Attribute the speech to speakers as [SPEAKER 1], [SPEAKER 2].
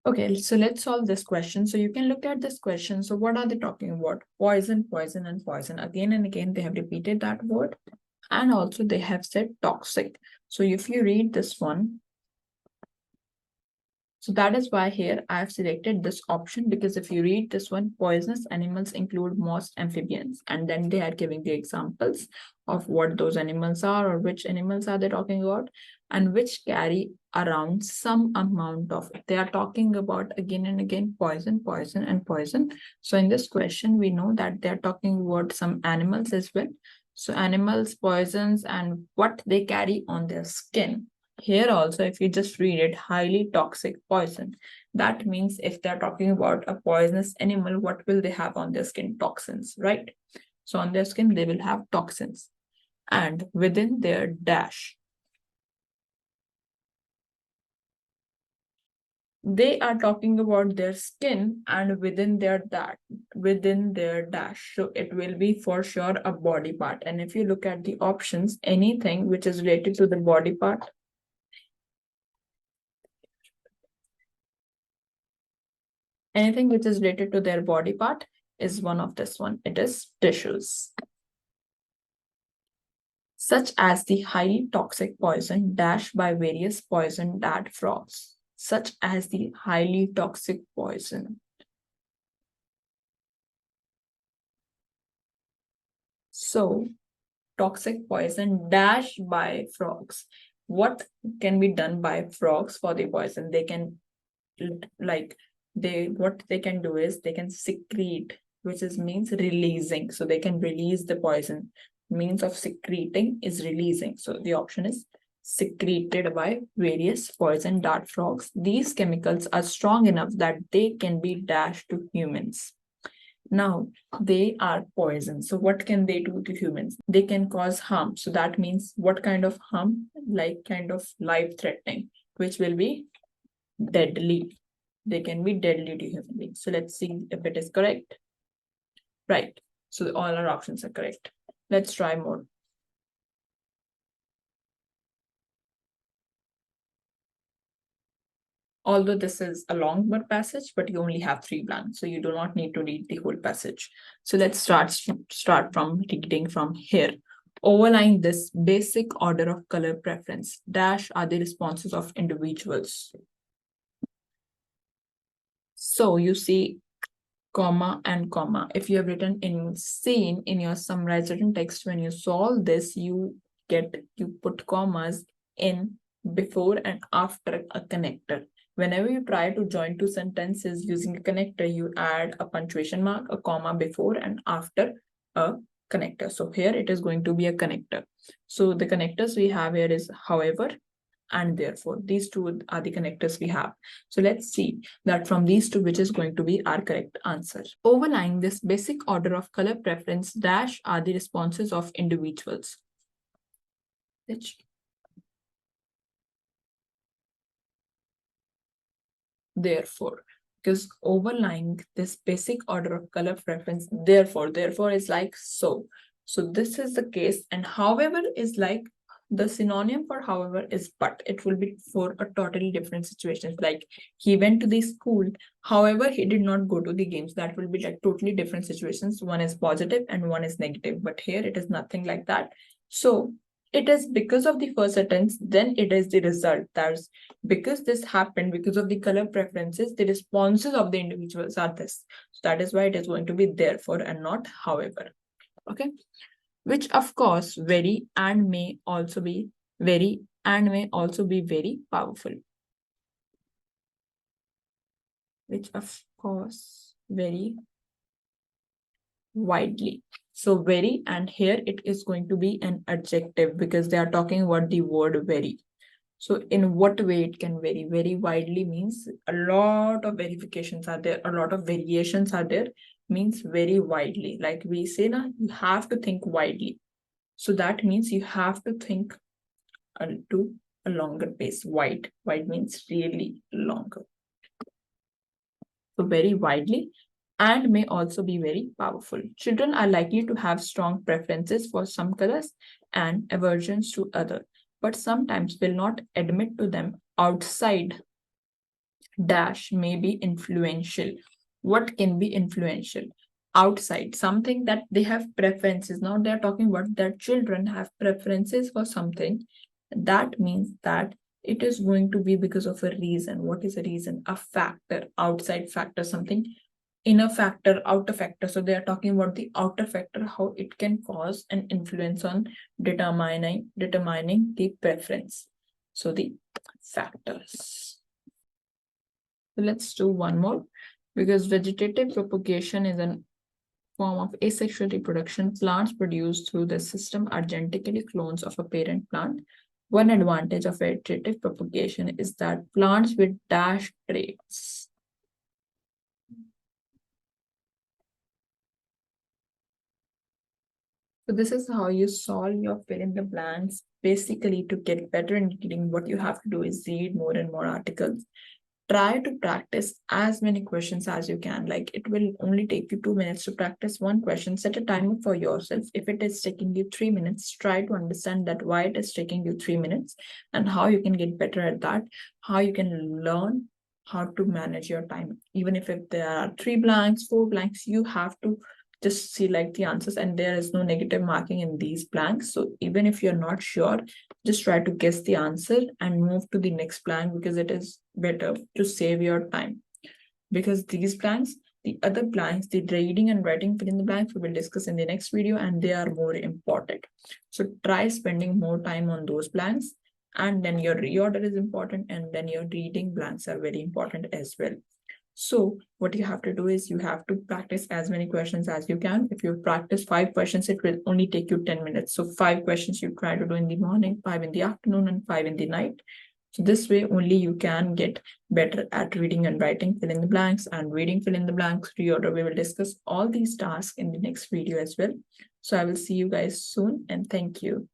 [SPEAKER 1] Okay, so let's solve this question. So you can look at this question. So what are they talking about? Poison, poison, and poison. Again and again, they have repeated that word. And also they have said toxic. So if you read this one, so that is why here I have selected this option, because if you read this one, poisonous animals include most amphibians, and then they are giving the examples of what those animals are, or which animals are they talking about, and which carry around some amount of it. They are talking about again and again poison, poison, and poison. So in this question, we know that they are talking about some animals as well. So animals, poisons, and what they carry on their skin. Here also, if you just read it, highly toxic poison. That means if they're talking about a poisonous animal, what will they have on their skin? Toxins, right? So on their skin, they will have toxins. And within their dash, they are talking about their skin, and within their dash. So it will be for sure a body part. And if you look at the options, anything which is related to the body part, anything which is related to their body part is one of this one. It is tissues. Such as the highly toxic poison dash by various poison dart frogs. Such as the highly toxic poison. So, toxic poison dash by frogs. What can be done by frogs for the poison? They can, what they can do is they can secrete, which means releasing. So they can release the poison. Means of secreting is releasing. So the option is secreted by various poison dart frogs. These chemicals are strong enough that they can be dashed to humans. Now, they are poison. So what can they do to humans? They can cause harm. So that means what kind of harm? Like kind of life-threatening, which will be deadly. They can be deadly to human beings. So let's see if it is correct. Right. So all our options are correct. Let's try more. Although this is a long word passage, but you only have 3 blanks, so you do not need to read the whole passage. So let's start from reading from here. Overlying this basic order of color preference, dash are the responses of individuals. So you see comma and comma. If you have written in seen in your summarized written text, when you solve this, you put commas in before and after a connector. Whenever you try to join two sentences using a connector, you add a punctuation mark, a comma before and after a connector. So here it is going to be a connector. So the connectors we have here is however and therefore. These two are the connectors we have. So let's see that from these two, which is going to be our correct answer. Overlying this basic order of color preference, dash are the responses of individuals. Therefore, because overlying this basic order of color preference, therefore is like so. So this is the case, and however is like the synonym for however is but. It will be for a totally different situations. Like he went to the school, however he did not go to the games. That will be like totally different situations. One is positive and one is negative, but here it is nothing like that. So it is because of the first sentence, then it is the result. That's because this happened because of the color preferences, the responses of the individuals are this. So that is why it is going to be therefore and not however. Okay. Which of course very and may also be very powerful. Which of course very widely. So very, and here it is going to be an adjective because they are talking about the word very. So in what way it can vary? Very widely means a lot of verifications are there, a lot of variations are there, means very widely. Like we say now, you have to think widely. So that means you have to think to a longer pace. Wide means really longer. So very widely and may also be very powerful. Children are likely to have strong preferences for some colors and aversions to others, but sometimes will not admit to them outside dash may be influential. What can be influential? Outside, something that they have preferences. Now they are talking about that children have preferences for something. That means that it is going to be because of a reason. What is a reason? A factor, outside factor, something inner factor, outer factor. So they are talking about the outer factor, how it can cause an influence on determining the preference. So the factors. So let's do one more, because vegetative propagation is a form of asexual reproduction. Plants produced through the system are genetically clones of a parent plant. One advantage of vegetative propagation is that plants with dash traits. So this is how you solve your fill in the blanks. Basically, to get better in reading, what you have to do is read more and more articles. Try to practice as many questions as you can. Like, it will only take you 2 minutes to practice one question. Set a timer for yourself. If it is taking you 3 minutes, try to understand that why it is taking you 3 minutes and how you can get better at that, how you can learn how to manage your time. Even if there are 3 blanks, 4 blanks, you have to just select the answers, and there is no negative marking in these blanks. So even if you're not sure, just try to guess the answer and move to the next blank, because it is better to save your time. Because these blanks, the other blanks, the reading and writing fill in the blanks, we will discuss in the next video, and they are more important. So try spending more time on those blanks, and then your reorder is important, and then your reading blanks are very important as well. So what you have to do is you have to practice as many questions as you can. If you practice 5 questions, it will only take you 10 minutes. So 5 questions you try to do in the morning, 5 in the afternoon, and 5 in the night. So this way only you can get better at reading and writing fill in the blanks and reading fill in the blanks, reorder. We will discuss all these tasks in the next video as well. So I will see you guys soon, and thank you.